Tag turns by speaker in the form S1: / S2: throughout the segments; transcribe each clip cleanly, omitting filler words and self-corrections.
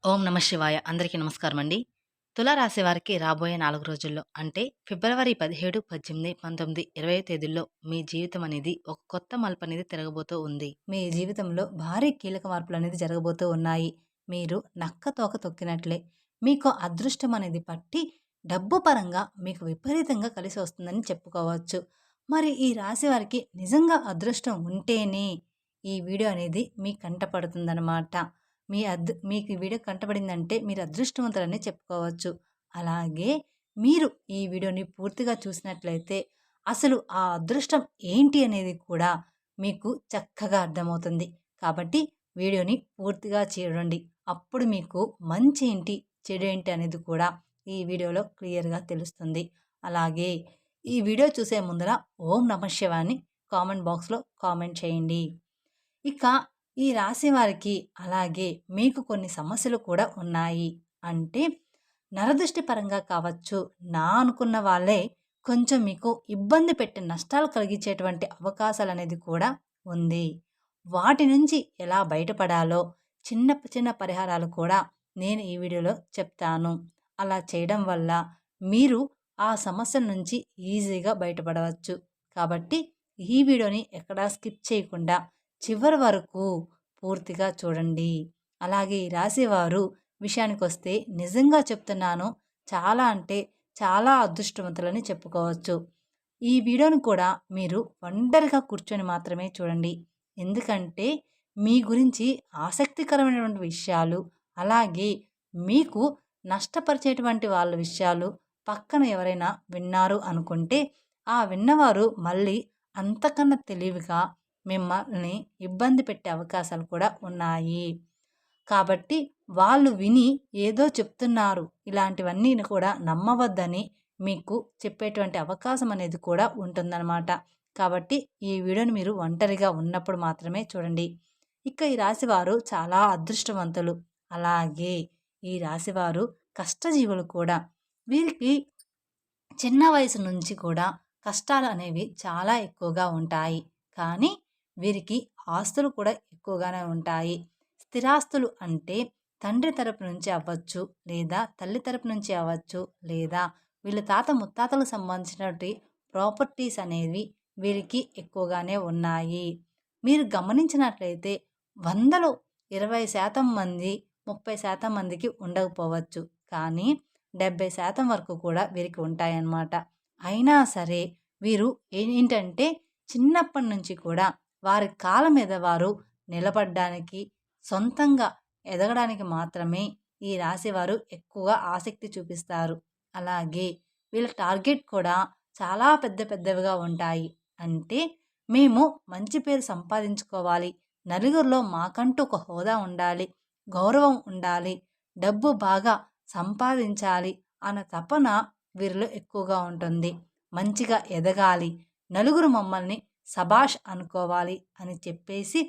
S1: ఓం నమ శివాయ. అందరికీ నమస్కారం అండి. తులారాశి వారికి రాబోయే 4 రోజుల్లో అంటే ఫిబ్రవరి 17, 18, 19, 20 తేదీల్లో మీ జీవితం అనేది ఒక కొత్త మలుపనేది తిరగబోతూ ఉంది. మీ జీవితంలో భారీ కీలక మార్పులనేది జరగబోతూ ఉన్నాయి. మీరు నక్క తోక తొక్కినట్లే మీకు అదృష్టం అనేది పట్టి డబ్బు పరంగా మీకు విపరీతంగా కలిసి వస్తుందని చెప్పుకోవచ్చు. మరి ఈ రాశి వారికి నిజంగా అదృష్టం ఉంటేనే ఈ వీడియో అనేది మీ కంట పడుతుందనమాట. మీకు ఈ వీడియో కంటపడిందంటే మీరు అదృష్టవంతులనే చెప్పుకోవచ్చు. అలాగే మీరు ఈ వీడియోని పూర్తిగా చూసినట్లయితే అసలు ఆ అదృష్టం ఏంటి అనేది కూడా మీకు చక్కగా అర్థమవుతుంది. కాబట్టి వీడియోని పూర్తిగా చూడండి. అప్పుడు మీకు మంచి ఏంటి, చెడు ఏంటి అనేది కూడా ఈ వీడియోలో క్లియర్‌గా తెలుస్తుంది. అలాగే ఈ వీడియో చూసే ముందర ఓం నమః శివాయ అని కామెంట్ బాక్స్‌లో కామెంట్ చేయండి. ఇక ఈ రాశి వారికి అలాగే మీకు కొన్ని సమస్యలు కూడా ఉన్నాయి. అంటే నరదృష్టి పరంగా కావచ్చు, నా అనుకున్న వాళ్ళే కొంచెం మీకు ఇబ్బంది పెట్టి నష్టాలు కలిగించేటువంటి అవకాశాలనేది కూడా ఉంది. వాటి నుంచి ఎలా బయటపడాలో చిన్న చిన్న పరిహారాలు కూడా నేను ఈ వీడియోలో చెప్తాను. అలా చేయడం వల్ల మీరు ఆ సమస్యల నుంచి ఈజీగా బయటపడవచ్చు. కాబట్టి ఈ వీడియోని ఎక్కడా స్కిప్ చేయకుండా చివరి వరకు పూర్తిగా చూడండి. అలాగే ఈ రాశివారు విషయానికొస్తే నిజంగా చెప్తున్నాను, చాలా అంటే చాలా అదృష్టవంతులని చెప్పుకోవచ్చు. ఈ వీడియోని కూడా మీరు ఒంటరిగా కూర్చొని మాత్రమే చూడండి. ఎందుకంటే మీ గురించి ఆసక్తికరమైనటువంటి విషయాలు, అలాగే మీకు నష్టపరిచేటువంటి వాళ్ళ విషయాలు పక్కన ఎవరైనా విన్నారు అనుకుంటే, ఆ విన్నవారు మళ్ళీ అంతకన్నా తెలివిగా మిమ్మల్ని ఇబ్బంది పెట్టే అవకాశాలు కూడా ఉన్నాయి. కాబట్టి వాళ్ళు విని ఏదో చెప్తున్నారు, ఇలాంటివన్నీ కూడా నమ్మవద్దని మీకు చెప్పేటువంటి అవకాశం అనేది కూడా ఉంటుందన్నమాట. కాబట్టి ఈ వీడియోని మీరు ఒంటరిగా ఉన్నప్పుడు మాత్రమే చూడండి. ఇక ఈ రాశివారు చాలా అదృష్టవంతులు. అలాగే ఈ రాశివారు కష్టజీవులు కూడా. వీరికి చిన్న వయసు నుంచి కూడా కష్టాలు అనేవి చాలా ఎక్కువగా ఉంటాయి. కానీ వీరికి ఆస్తులు కూడా ఎక్కువగానే ఉంటాయి. స్థిరాస్తులు అంటే తండ్రి తరపు నుంచి అవ్వచ్చు, లేదా తల్లి తరపు నుంచి అవ్వచ్చు, లేదా వీళ్ళ తాత ముత్తాతలకు సంబంధించినటువంటి ప్రాపర్టీస్ అనేవి వీరికి ఎక్కువగానే ఉన్నాయి. మీరు గమనించినట్లయితే 100లో 20% మంది, 30% మందికి ఉండకపోవచ్చు. కానీ 70% వరకు కూడా వీరికి ఉంటాయన్నమాట. అయినా సరే వీరు ఏంటంటే చిన్నప్పటి నుంచి కూడా వారి కాళ్ళ మీద వారు నిలబడ్డానికి, సొంతంగా ఎదగడానికి మాత్రమే ఈ రాశివారు ఎక్కువగా ఆసక్తి చూపిస్తారు. అలాగే వీళ్ళ టార్గెట్ కూడా చాలా పెద్ద పెద్దవిగా ఉంటాయి. అంటే మేము మంచి పేరు సంపాదించుకోవాలి, నలుగురిలో మాకంటూ ఒక హోదా ఉండాలి, గౌరవం ఉండాలి, డబ్బు బాగా సంపాదించాలి అన్న తపన వీరిలో ఎక్కువగా ఉంటుంది. మంచిగా ఎదగాలి, నలుగురు మమ్మల్ని సబాష్ అనుకోవాలి అని చెప్పేసి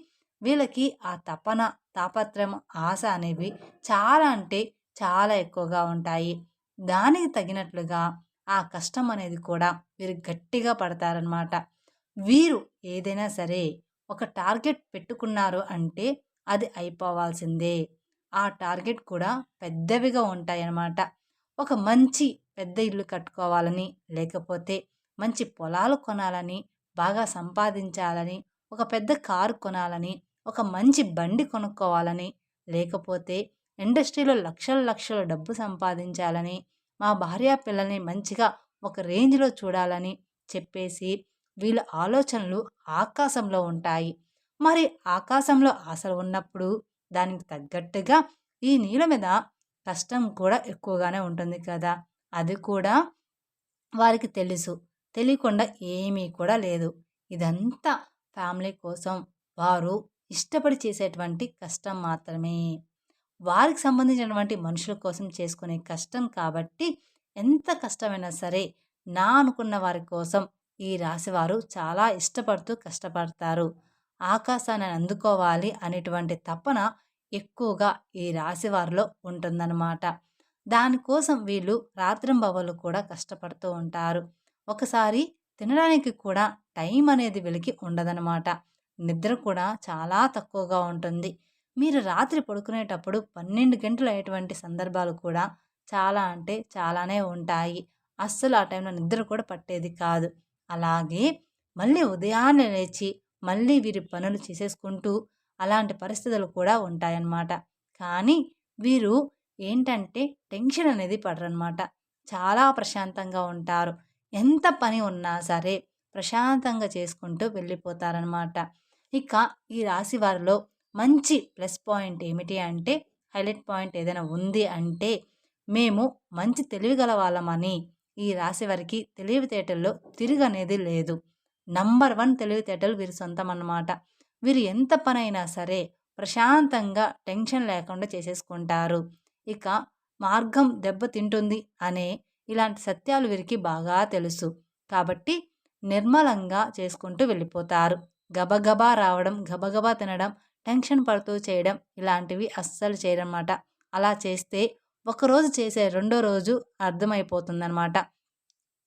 S1: వీళ్ళకి ఆ తపన, తాపత్రయం, ఆశ అనేవి చాలా అంటే చాలా ఎక్కువగా ఉంటాయి. దానికి తగినట్లుగా ఆ కష్టం అనేది కూడా వీరు గట్టిగా పడతారనమాట. వీరు ఏదైనా సరే ఒక టార్గెట్ పెట్టుకున్నారు అంటే అది అయిపోవాల్సిందే. ఆ టార్గెట్ కూడా పెద్దవిగా ఉంటాయన్నమాట. ఒక మంచి పెద్ద ఇల్లు కట్టుకోవాలని, లేకపోతే మంచి పొలాలు కొనాలని, బాగా సంపాదించాలని, ఒక పెద్ద కారు కొనాలని, ఒక మంచి బండి కొనుక్కోవాలని, లేకపోతే ఇండస్ట్రీలో లక్షల లక్షల డబ్బు సంపాదించాలని, మా భార్య పిల్లల్ని మంచిగా ఒక రేంజ్‌లో చూడాలని చెప్పేసి వీళ్ళ ఆలోచనలు ఆకాశంలో ఉంటాయి. మరి ఆకాశంలో ఆశలు ఉన్నప్పుడు దానికి తగ్గట్టుగా ఈ నేల మీద కష్టం కూడా ఎక్కువగానే ఉంటుంది కదా! అది కూడా వారికి తెలుసు. తెలియకుండా ఏమీ కూడా లేదు. ఇదంతా ఫ్యామిలీ కోసం వారు ఇష్టపడి చేసేటువంటి కష్టం మాత్రమే. వారికి సంబంధించినటువంటి మనుషుల కోసం చేసుకునే కష్టం కాబట్టి ఎంత కష్టమైనా సరే నా అనుకున్న వారి కోసం ఈ రాశివారు చాలా ఇష్టపడుతూ కష్టపడతారు. ఆకాశాన్ని అందుకోవాలి అనేటువంటి తపన ఎక్కువగా ఈ రాశివారిలో ఉంటుందన్నమాట. దానికోసం వీళ్ళు రాత్రింబవళ్ళు కూడా కష్టపడుతూ ఉంటారు. ఒకసారి తినడానికి కూడా టైం అనేది వీళ్ళకి ఉండదనమాట. నిద్ర కూడా చాలా తక్కువగా ఉంటుంది. మీరు రాత్రి పడుకునేటప్పుడు 12 గంటలు అయ్యేటువంటి సందర్భాలు కూడా చాలా అంటే చాలానే ఉంటాయి. అస్సలు ఆ టైంలో నిద్ర కూడా పట్టేది కాదు. అలాగే మళ్ళీ ఉదయాన్నే లేచి మళ్ళీ వీరి పనులు చేసేసుకుంటూ అలాంటి పరిస్థితులు కూడా ఉంటాయన్నమాట. కానీ వీరు ఏంటంటే టెన్షన్ అనేది పడరనమాట. చాలా ప్రశాంతంగా ఉంటారు. ఎంత పని ఉన్నా సరే ప్రశాంతంగా చేసుకుంటూ వెళ్ళిపోతారనమాట. ఇక ఈ రాశి వారిలో మంచి ప్లస్ పాయింట్ ఏమిటి అంటే, హైలైట్ పాయింట్ ఏదైనా ఉంది అంటే, మేము మంచి తెలివిగల వాళ్ళమని ఈ రాశి వారికి తెలివితేటల్లో తిరుగనేది లేదు. నంబర్ 1 తెలివితేటలు వీరి సొంతమన్నమాట. వీరు ఎంత పనైనా సరే ప్రశాంతంగా టెన్షన్ లేకుండా చేసేసుకుంటారు. ఇక మార్గం దెబ్బతింటుంది అనే ఇలాంటి సత్యాలు వీరికి బాగా తెలుసు. కాబట్టి నిర్మలంగా చేసుకుంటూ వెళ్ళిపోతారు. గబగబా రావడం, గబగబా తినడం, టెన్షన్ పడుతూ చేయడం ఇలాంటివి అస్సలు చేయరనమాట. అలా చేస్తే ఒకరోజు చేసే రెండో రోజు అర్థమైపోతుందనమాట.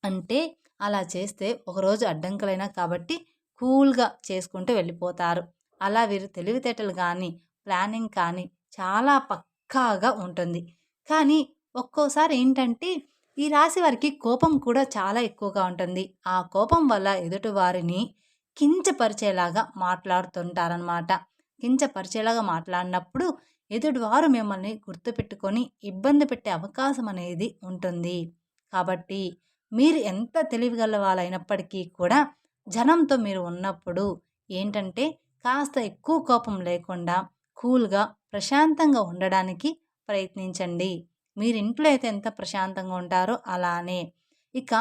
S1: అంటే అలా చేస్తే ఒకరోజు అడ్డంకులైనా కాబట్టి కూల్‌గా చేసుకుంటూ వెళ్ళిపోతారు. అలా వీరు తెలివితేటలు గానీ, ప్లానింగ్ కానీ చాలా పక్కాగా ఉంటుంది. కానీ ఒక్కోసారి ఏంటంటే ఈ రాశి వారికి కోపం కూడా చాలా ఎక్కువగా ఉంటుంది. ఆ కోపం వల్ల ఎదుటి వారిని కించపరిచేలాగా మాట్లాడుతుంటారనమాట. కించపరిచేలాగా మాట్లాడినప్పుడు ఎదుటివారు మిమ్మల్ని గుర్తుపెట్టుకొని ఇబ్బంది పెట్టే అవకాశం అనేది ఉంటుంది. కాబట్టి మీరు ఎంత తెలివిగల వాళ్ళైనప్పటికీ కూడా జనంతో మీరు ఉన్నప్పుడు ఏంటంటే కాస్త ఎక్కువ కోపం లేకుండా కూల్‌గా, ప్రశాంతంగా ఉండడానికి ప్రయత్నించండి. మీరు ఇంట్లో అయితే ఎంత ప్రశాంతంగా ఉంటారో అలానే. ఇక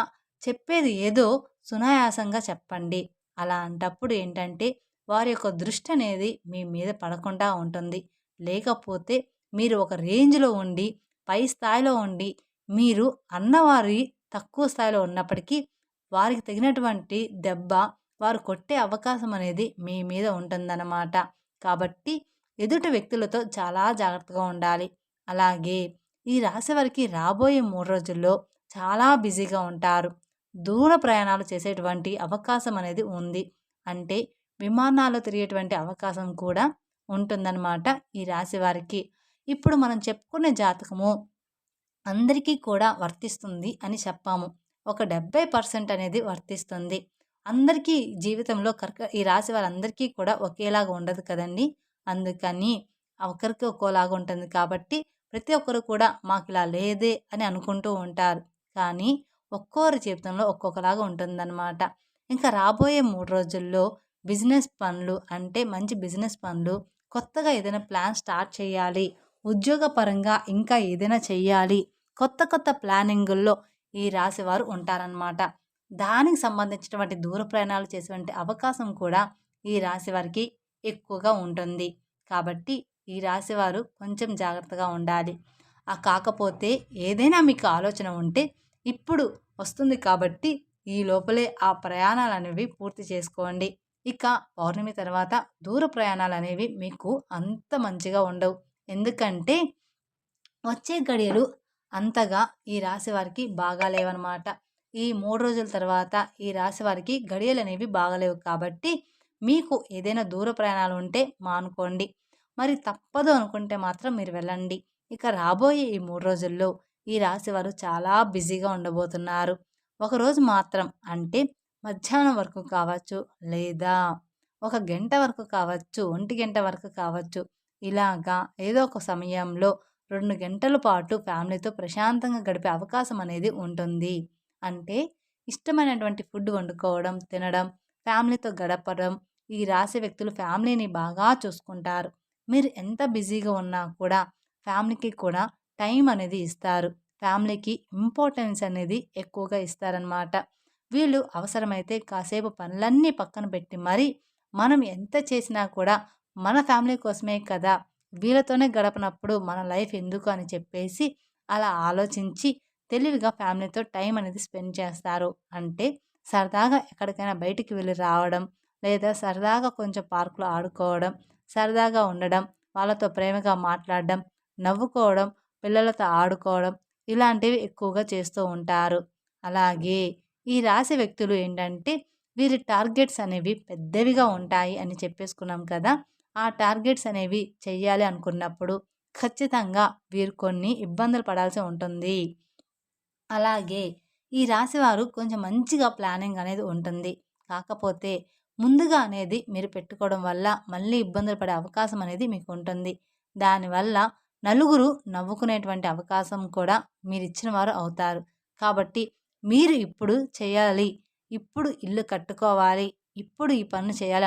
S1: చెప్పేది ఏదో సునాయాసంగా చెప్పండి. అలాంటప్పుడు ఏంటంటే వారి యొక్క దృష్టి అనేది మీ మీద పడకుండా ఉంటుంది. లేకపోతే మీరు ఒక రేంజ్‌లో ఉండి, పై స్థాయిలో ఉండి, మీరు అన్నవారి తక్కువ స్థాయిలో ఉన్నప్పటికీ వారికి తగినటువంటి దెబ్బ వారు కొట్టే అవకాశం అనేది మీ మీద ఉంటుందన్నమాట. కాబట్టి ఎదుటి వ్యక్తులతో చాలా జాగ్రత్తగా ఉండాలి. అలాగే ఈ రాశి వారికి రాబోయే 3 రోజుల్లో చాలా బిజీగా ఉంటారు. దూర ప్రయాణాలు చేసేటువంటి అవకాశం అనేది ఉంది. అంటే విమానాల్లో తిరిగేటువంటి అవకాశం కూడా ఉంటుందన్నమాట ఈ రాశి వారికి. ఇప్పుడు మనం చెప్పుకునే జాతకము అందరికీ కూడా వర్తిస్తుంది అని చెప్పాము. ఒక 70% అనేది వర్తిస్తుంది. అందరికీ జీవితంలో ఈ రాశి వారందరికీ కూడా ఒకేలాగా ఉండదు కదండీ! అందుకని ఒకరికి ఒక్కోలాగా ఉంటుంది కాబట్టి ప్రతి ఒక్కరు కూడా మాకిలా లేదే అని అనుకుంటూ ఉంటారు. కానీ ఒక్కోరి జీవితంలో ఒక్కొక్కలాగా ఉంటుందన్నమాట. ఇంకా రాబోయే 3 రోజుల్లో బిజినెస్ పనులు అంటే మంచి బిజినెస్ పనులు, కొత్తగా ఏదైనా ప్లాన్ స్టార్ట్ చేయాలి, ఉద్యోగపరంగా ఇంకా ఏదైనా చెయ్యాలి, కొత్త కొత్త ప్లానింగుల్లో ఈ రాశివారు ఉంటారనమాట. దానికి సంబంధించినటువంటి దూర ప్రయాణాలు చేసేటువంటి అవకాశం కూడా ఈ రాశి వారికి ఎక్కువగా ఉంటుంది. కాబట్టి ఈ రాశివారు కొంచెం జాగ్రత్తగా ఉండాలి. కాకపోతే ఏదైనా మీకు ఆలోచన ఉంటే ఇప్పుడు వస్తుంది కాబట్టి ఈ లోపలే ఆ ప్రయాణాలనేవి పూర్తి చేసుకోండి. ఇక పౌర్ణమి తర్వాత దూర ప్రయాణాలనేవి మీకు అంత మంచిగా ఉండవు. ఎందుకంటే వచ్చే గడియలు అంతగా ఈ రాశి వారికి బాగాలేవనమాట. ఈ 3 రోజుల తర్వాత ఈ రాశి వారికి గడియలనేవి బాగాలేవు కాబట్టి మీకు ఏదైనా దూర ప్రయాణాలు ఉంటే మానుకోండి. మరి తప్పదు అనుకుంటే మాత్రం మీరు వెళ్ళండి. ఇక రాబోయే ఈ 3 రోజుల్లో ఈ రాశి వారు చాలా బిజీగా ఉండబోతున్నారు. ఒకరోజు మాత్రం అంటే మధ్యాహ్నం వరకు కావచ్చు, లేదా ఒక గంట వరకు కావచ్చు, ఒంటి గంట వరకు కావచ్చు. ఇలాగా ఏదో ఒక సమయంలో 2 గంటల పాటు ఫ్యామిలీతో ప్రశాంతంగా గడిపే అవకాశం అనేది ఉంటుంది. అంటే ఇష్టమైనటువంటి ఫుడ్ వండుకోవడం, తినడం, ఫ్యామిలీతో గడపడం. ఈ రాశి వ్యక్తులు ఫ్యామిలీని బాగా చూసుకుంటారు. మీరు ఎంత బిజీగా ఉన్నా కూడా ఫ్యామిలీకి కూడా టైం అనేది ఇస్తారు. ఫ్యామిలీకి ఇంపార్టెన్స్ అనేది ఎక్కువగా ఇస్తారనమాట. వీళ్ళు అవసరమైతే కాసేపు పనులన్నీ పక్కన పెట్టి మరీ మనం ఎంత చేసినా కూడా మన ఫ్యామిలీ కోసమే కదా! వీళ్ళతోనే గడపనప్పుడు మన లైఫ్ ఎందుకు అని చెప్పేసి అలా ఆలోచించి తెలివిగా ఫ్యామిలీతో టైం అనేది స్పెండ్ చేస్తారు. అంటే సరదాగా ఎక్కడికైనా బయటికి వెళ్ళి రావడం, లేదా సరదాగా కొంచెం పార్క్‌లో ఆడుకోవడం, సరదాగా ఉండడం, వాళ్ళతో ప్రేమగా మాట్లాడడం, నవ్వుకోవడం, పిల్లలతో ఆడుకోవడం ఇలాంటివి ఎక్కువగా చేస్తూ ఉంటారు. అలాగే ఈ రాశి వ్యక్తులు ఏంటంటే వీరి టార్గెట్స్ అనేవి పెద్దవిగా ఉంటాయి అని చెప్పేసుకున్నాం కదా! ఆ టార్గెట్స్ అనేవి చెయ్యాలి అనుకున్నప్పుడు ఖచ్చితంగా వీరు కొన్ని ఇబ్బందులు పడాల్సి ఉంటుంది. అలాగే ఈ రాశివారు కొంచెం మంచిగా ప్లానింగ్ అనేది ఉంటుంది. కాకపోతే ముందుగా అనేది మీరు పెట్టుకోవడం వల్ల మళ్ళీ ఇబ్బందులు పడే అవకాశం అనేది మీకు ఉంటుంది. దానివల్ల నలుగురు నవ్వుకునేటువంటి అవకాశం కూడా మీరిచ్చిన వారు అవుతారు. కాబట్టి మీరు ఇప్పుడు చేయాలి, ఇప్పుడు ఇల్లు కట్టుకోవాలి, ఇప్పుడు ఈ పనులు చేయాలి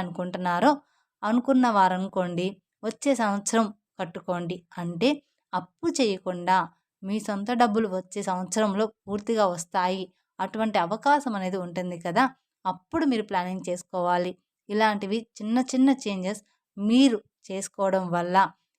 S1: అనుకున్న వారనుకోండి వచ్చే సంవత్సరం కట్టుకోండి. అంటే అప్పు చేయకుండా మీ సొంత డబ్బులు వచ్చే సంవత్సరంలో పూర్తిగా వస్తాయి. అటువంటి అవకాశం అనేది ఉంటుంది కదా! అప్పుడు మీరు ప్లానింగ్ చేసుకోవాలి. ఇలాంటివి చిన్న చిన్న చేంజెస్ మీరు చేసుకోవడం వల్ల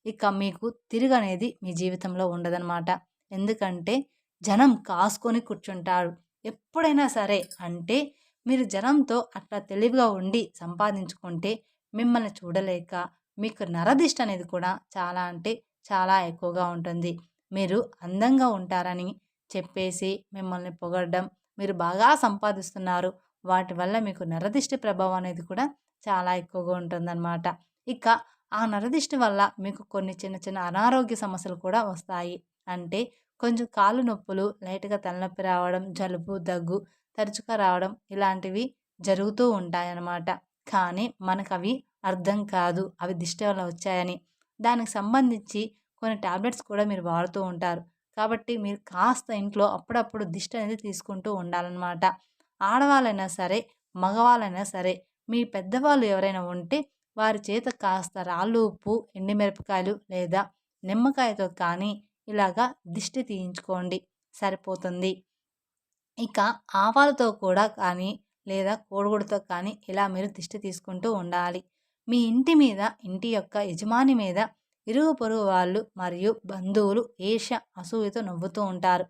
S1: ఇక మీకు తిరుగనేది మీ జీవితంలో ఉండదనమాట. ఎందుకంటే జనం కాసుకొని కూర్చుంటారు. ఎప్పుడైనా సరే అంటే మీరు జనంతో అట్లా తెలివిగా ఉండి సంపాదించుకుంటే మిమ్మల్ని చూడలేక మీకు నరదిష్టి అనేది కూడా చాలా అంటే చాలా ఎక్కువగా ఉంటుంది. మీరు అందంగా ఉంటారని చెప్పేసి మిమ్మల్ని పొగడడం, మీరు బాగా సంపాదిస్తున్నారు, వాటి వల్ల మీకు నరదిష్టి ప్రభావం అనేది కూడా చాలా ఎక్కువగా ఉంటుందన్నమాట. ఇక ఆ నరదిష్టి వల్ల మీకు కొన్ని చిన్న చిన్న అనారోగ్య సమస్యలు కూడా వస్తాయి. అంటే కొంచెం కాళ్ళు నొప్పులు, లైట్‌గా తలనొప్పి రావడం, జలుబు, దగ్గు తరచుగా రావడం ఇలాంటివి జరుగుతూ ఉంటాయన్నమాట. కానీ మనకవి అర్థం కాదు. అవి దిష్టి వల్ల వచ్చాయని. దానికి సంబంధించి కొన్ని టాబ్లెట్స్ కూడా మీరు వాడుతూ ఉంటారు. కాబట్టి మీరు కాస్త ఇంట్లో అప్పుడప్పుడు దిష్టి అనేది తీసుకుంటూ ఉండాలన్నమాట. ఆడవాళ్ళైనా సరే, మగవాళ్ళైనా సరే, మీ పెద్దవాళ్ళు ఎవరైనా ఉంటే వారి చేత కాస్త రాళ్ళు ఉప్పు, ఎండుమిరపకాయలు లేదా నిమ్మకాయతో కానీ ఇలాగా దిష్టి తీయించుకోండి సరిపోతుంది. ఇక ఆవాలతో కూడా కానీ లేదా కోడిగుడ్డుతో కానీ ఇలా మీరు దిష్టి తీసుకుంటూ ఉండాలి. మీ ఇంటి మీద, ఇంటి యొక్క యజమాని మీద ఇరుగు పొరుగు వాళ్ళు మరియు బంధువులు ఈర్ష్య, అసూయతో నవ్వుతూ ఉంటారు.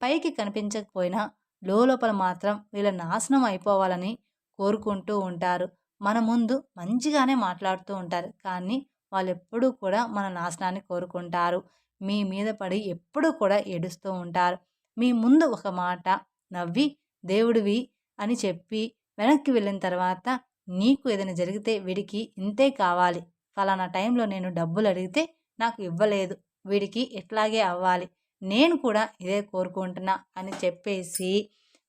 S1: పైకి కనిపించకపోయినా లోపల మాత్రం వీళ్ళ నాశనం అయిపోవాలని కోరుకుంటూ ఉంటారు. మన ముందు మంచిగానే మాట్లాడుతూ ఉంటారు. కానీ వాళ్ళెప్పుడూ కూడా మన నాశనాన్ని కోరుకుంటారు. మీ మీద పడి ఎప్పుడూ కూడా ఏడుస్తూ ఉంటారు. మీ ముందు ఒక మాట నవ్వి దేవుడివి అని చెప్పి వెనక్కి వెళ్ళిన తర్వాత నీకు ఏదైనా జరిగితే వీడికి ఇంతే కావాలి, ఫలానా టైంలో నేను డబ్బులు అడిగితే నాకు ఇవ్వలేదు, వీడికి ఇట్లాగే అవ్వాలి, నేను కూడా ఇదే కోరుకుంటున్నా అని చెప్పేసి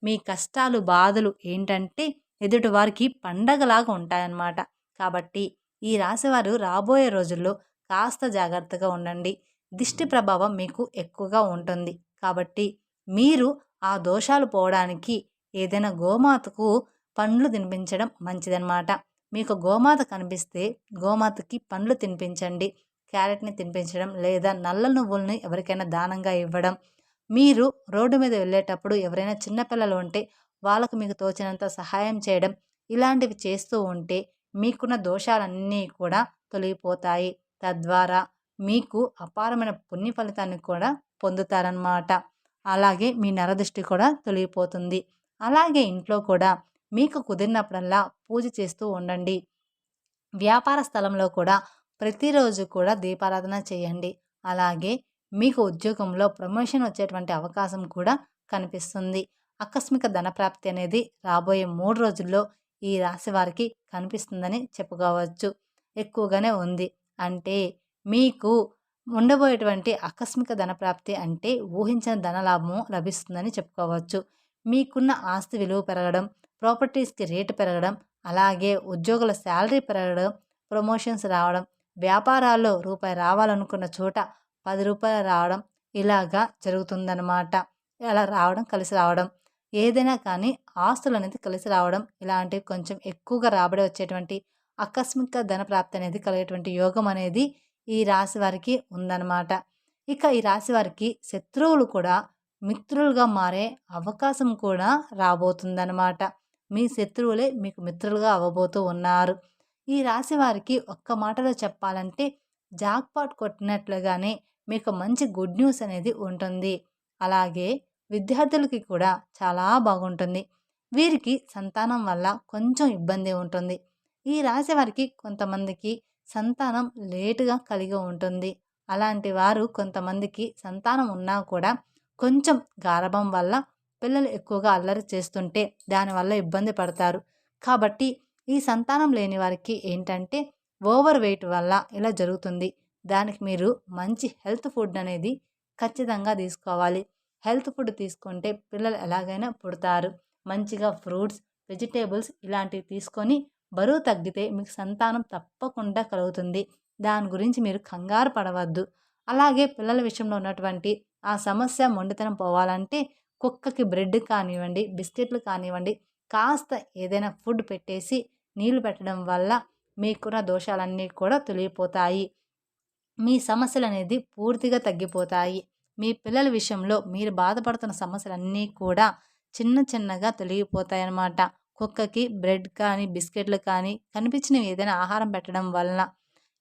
S1: మీ కష్టాలు బాధలు ఏంటంటే ఎదుటి వారికి పండగలాగా ఉంటాయన్నమాట. కాబట్టి ఈ రాశివారు రాబోయే రోజుల్లో కాస్త జాగ్రత్తగా ఉండండి. దిష్టి ప్రభావం మీకు ఎక్కువగా ఉంటుంది. కాబట్టి మీరు ఆ దోషాలు పోవడానికి ఏదైనా గోమాతకు పండ్లు తినిపించడం మంచిదన్నమాట. మీకు గోమాత కనిపిస్తే గోమాతకి పండ్లు తినిపించండి. క్యారెట్‌ని తినిపించడం లేదా నల్ల నువ్వుల్ని ఎవరికైనా దానంగా ఇవ్వడం. మీరు రోడ్డు మీద వెళ్ళేటప్పుడు ఎవరైనా చిన్న పిల్లలు ఉంటే వాళ్ళకు మీకు తోచినంత సహాయం చేయడం. ఇలాంటివి చేస్తూ ఉంటే మీకున్న దోషాలన్నీ కూడా తొలగిపోతాయి. తద్వారా మీకు అపారమైన పుణ్య ఫలితాన్ని కూడా పొందుతారనమాట. అలాగే మీ నరదృష్టి కూడా తొలగిపోతుంది. అలాగే ఇంట్లో కూడా మీకు కుదిరినప్పుడల్లా పూజ చేస్తూ ఉండండి. వ్యాపార స్థలంలో కూడా ప్రతిరోజు కూడా దీపారాధన చేయండి. అలాగే మీకు ఉద్యోగంలో ప్రమోషన్ వచ్చేటువంటి అవకాశం కూడా కనిపిస్తుంది. ఆకస్మిక ధనప్రాప్తి అనేది రాబోయే 3 రోజుల్లో ఈ రాశి వారికి కనిపిస్తుందని చెప్పుకోవచ్చు. ఎక్కువగానే ఉంది. అంటే మీకు ఉండబోయేటువంటి ఆకస్మిక ధనప్రాప్తి అంటే ఊహించిన ధనలాభము లభిస్తుందని చెప్పుకోవచ్చు. మీకున్న ఆస్తి విలువ పెరగడం, ప్రాపర్టీస్‌కి రేటు పెరగడం, అలాగే ఉద్యోగుల శాలరీ పెరగడం, ప్రమోషన్స్ రావడం, వ్యాపారాల్లో రూపాయి రావాలనుకున్న చోట రూ. 10 రావడం ఇలాగా జరుగుతుందనమాట. అలా రావడం, కలిసి రావడం. ఏదైనా కానీ ఆస్తులనేది కలిసి రావడం, ఇలాంటివి కొంచెం ఎక్కువగా రాబడి వచ్చేటువంటి ఆకస్మిక ధన ప్రాప్తి అనేది కలిగేటువంటి యోగం అనేది ఈ రాశి వారికి ఉందన్నమాట. ఇక ఈ రాశి వారికి శత్రువులు కూడా మిత్రులుగా మారే అవకాశం కూడా రాబోతుందన్నమాట. మీ శత్రువులే మీకు మిత్రులుగా అవ్వబోతూ ఉన్నారు. ఈ రాశి వారికి ఒక్క మాటలో చెప్పాలంటే జాక్‌పాట్ కొట్టినట్లుగానే మీకు మంచి గుడ్ న్యూస్ అనేది ఉంటుంది. అలాగే విద్యార్థులకి కూడా చాలా బాగుంటుంది. వీరికి సంతానం వల్ల కొంచెం ఇబ్బంది ఉంటుంది. ఈ రాశి వారికి కొంతమందికి సంతానం లేటుగా కలిగి ఉంటుంది. అలాంటి వారు కొంతమందికి సంతానం ఉన్నా కూడా కొంచెం గారాబం వల్ల పిల్లలు ఎక్కువగా అల్లరి చేస్తుంటే దానివల్ల ఇబ్బంది పడతారు. కాబట్టి ఈ సంతానం లేని వారికి ఏంటంటే ఓవర్ వెయిట్ వల్ల ఇలా జరుగుతుంది. దానికి మీరు మంచి హెల్త్ ఫుడ్ అనేది ఖచ్చితంగా తీసుకోవాలి. హెల్త్ ఫుడ్ తీసుకుంటే పిల్లలు ఎలాగైనా పుడతారు. మంచిగా ఫ్రూట్స్, వెజిటేబుల్స్ ఇలాంటివి తీసుకొని బరువు తగ్గితే మీకు సంతానం తప్పకుండా కలుగుతుంది. దాని గురించి మీరు కంగారు పడవద్దు. అలాగే పిల్లల విషయంలో ఉన్నటువంటి ఆ సమస్య మొండితనం పోవాలంటే కుక్కకి బ్రెడ్ కానివ్వండి, బిస్కెట్లు కానివ్వండి, కాస్త ఏదైనా ఫుడ్ పెట్టేసి నీళ్లు పెట్టడం వల్ల మీకున్న దోషాలన్నీ కూడా తొలగిపోతాయి. మీ సమస్యలనేది పూర్తిగా తగ్గిపోతాయి. మీ పిల్లల విషయంలో మీరు బాధపడుతున్న సమస్యలన్నీ కూడా చిన్న చిన్నగా తొలగిపోతాయన్నమాట. కుక్కకి బ్రెడ్ కానీ, బిస్కెట్లు కానీ కనిపించినవి ఏదైనా ఆహారం పెట్టడం వలన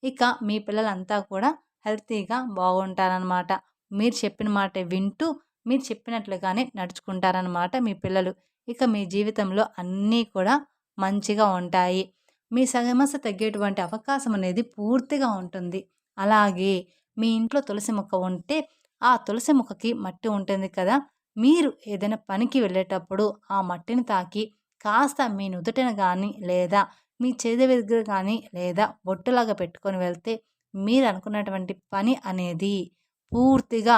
S1: ఇక మీ పిల్లలంతా కూడా హెల్తీగా బాగుంటారనమాట. మీరు చెప్పిన మాట వింటూ మీరు చెప్పినట్లుగానే నడుచుకుంటారనమాట మీ పిల్లలు. ఇక మీ జీవితంలో అన్నీ కూడా మంచిగా ఉంటాయి. మీ సమస్య తగ్గేటువంటి అవకాశం అనేది పూర్తిగా ఉంటుంది. అలాగే మీ ఇంట్లో తులసి మొక్క ఉంటే ఆ తులసి మొక్కకి మట్టి ఉంటుంది కదా, మీరు ఏదైనా పనికి వెళ్ళేటప్పుడు ఆ మట్టిని తాకి కాస్త మీ నుదుటిన కానీ లేదా మీ చేతి దగ్గర కానీ లేదా బొట్టులాగా పెట్టుకొని వెళ్తే మీరు అనుకున్నటువంటి పని అనేది పూర్తిగా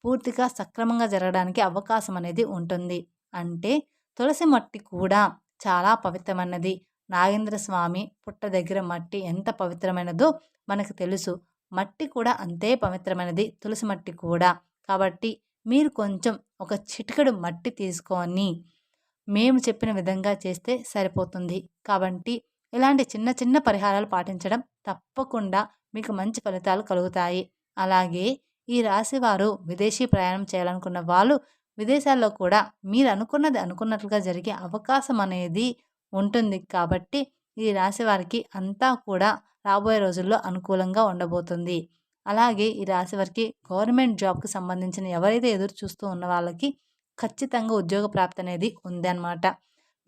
S1: పూర్తిగా సక్రమంగా జరగడానికి అవకాశం అనేది ఉంటుంది. అంటే తులసి మట్టి కూడా చాలా పవిత్రమైనది. నాగేంద్ర స్వామి పుట్ట దగ్గర మట్టి ఎంత పవిత్రమైనదో మనకు తెలుసు. మట్టి కూడా అంతే పవిత్రమైనది, తులసి మట్టి కూడా. కాబట్టి మీరు కొంచెం ఒక చిటికెడు మట్టి తీసుకొని మేము చెప్పిన విధంగా చేస్తే సరిపోతుంది. కాబట్టి ఇలాంటి చిన్న చిన్న పరిహారాలు పాటించడం తప్పకుండా మీకు మంచి ఫలితాలు కలుగుతాయి. అలాగే ఈ రాశివారు విదేశీ ప్రయాణం చేయాలనుకున్న వాళ్ళు విదేశాల్లో కూడా మీరు అనుకున్నది అనుకున్నట్లుగా జరిగే అవకాశం అనేది ఉంటుంది. కాబట్టి ఈ రాశి వారికి అంతా కూడా రాబోయే రోజుల్లో అనుకూలంగా ఉండబోతుంది. అలాగే ఈ రాశి వారికి గవర్నమెంట్ జాబ్కి సంబంధించిన ఎవరైతే ఎదురు చూస్తూ ఉన్న వాళ్ళకి ఖచ్చితంగా ఉద్యోగ ప్రాప్తి అనేది ఉందన్నమాట.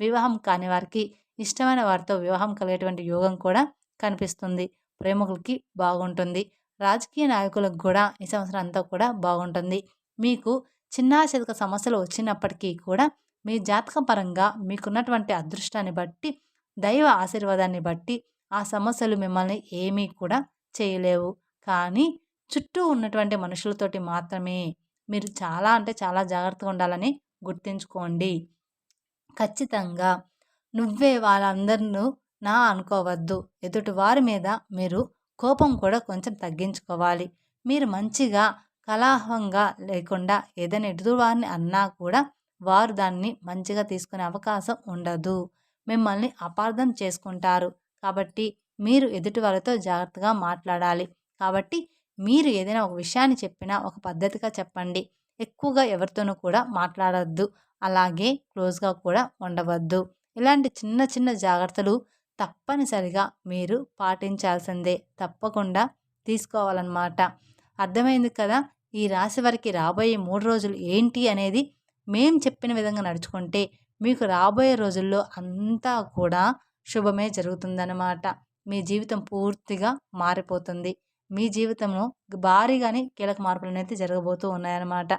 S1: వివాహం కాని వారికి ఇష్టమైన వారితో వివాహం కలిగేటువంటి యోగం కూడా కనిపిస్తుంది. ప్రేమికులకి బాగుంటుంది. రాజకీయ నాయకులకు కూడా ఈ సంవత్సరం అంతా కూడా బాగుంటుంది. మీకు చిన్న చితక సమస్యలు వచ్చినప్పటికీ కూడా మీ జాతక పరంగా మీకున్నటువంటి అదృష్టాన్ని బట్టి, దైవ ఆశీర్వాదాన్ని బట్టి ఆ సమస్యలు మిమ్మల్ని ఏమీ కూడా చేయలేవు. కానీ చుట్టూ ఉన్నటువంటి మనుషులతోటి మాత్రమే మీరు చాలా అంటే చాలా జాగ్రత్తగా ఉండాలని గుర్తుంచుకోండి. ఖచ్చితంగా నువ్వే వాళ్ళందరినూ నా అనుకోవద్దు. ఎదుటి వారి మీద మీరు కోపం కూడా కొంచెం తగ్గించుకోవాలి. మీరు మంచిగా కలహంగా లేకుండా ఏదైనా ఎదుటివారిని అన్నా కూడా వారు దాన్ని మంచిగా తీసుకునే అవకాశం ఉండదు. మిమ్మల్ని అపార్థం చేసుకుంటారు. కాబట్టి మీరు ఎదుటి వాళ్ళతో జాగ్రత్తగా మాట్లాడాలి. కాబట్టి మీరు ఏదైనా ఒక విషయాన్ని చెప్పినా ఒక పద్ధతిగా చెప్పండి. ఎక్కువగా ఎవరితోనూ కూడా మాట్లాడొద్దు. అలాగే క్లోజ్గా కూడా ఉండవద్దు. ఇలాంటి చిన్న చిన్న జాగ్రత్తలు తప్పనిసరిగా మీరు పాటించాల్సిందే. తప్పకుండా తీసుకోవాలన్నమాట. అర్థమైంది కదా? ఈ రాశి వారికి రాబోయే 3 రోజులు ఏంటి అనేది మేము చెప్పిన విధంగా నడుచుకుంటే మీకు రాబోయే రోజుల్లో అంతా కూడా శుభమే జరుగుతుందన్నమాట. మీ జీవితం పూర్తిగా మారిపోతుంది. మీ జీవితంలో భారీగానే కీలక మార్పులు అనేది జరగబోతూ ఉన్నాయన్నమాట.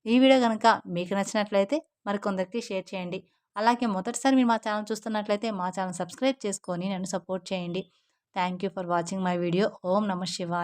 S1: ఈ వీడియో కనుక మీకు నచ్చినట్లయితే మరికొందరికి షేర్ చేయండి. అలాగే మొదటిసారి మీరు మా ఛానల్ చూస్తున్నట్లయితే మా ఛానల్ సబ్స్క్రైబ్ చేసుకొని నన్ను సపోర్ట్ చేయండి. Thank you for watching my video. ఓం నమః శివాయ.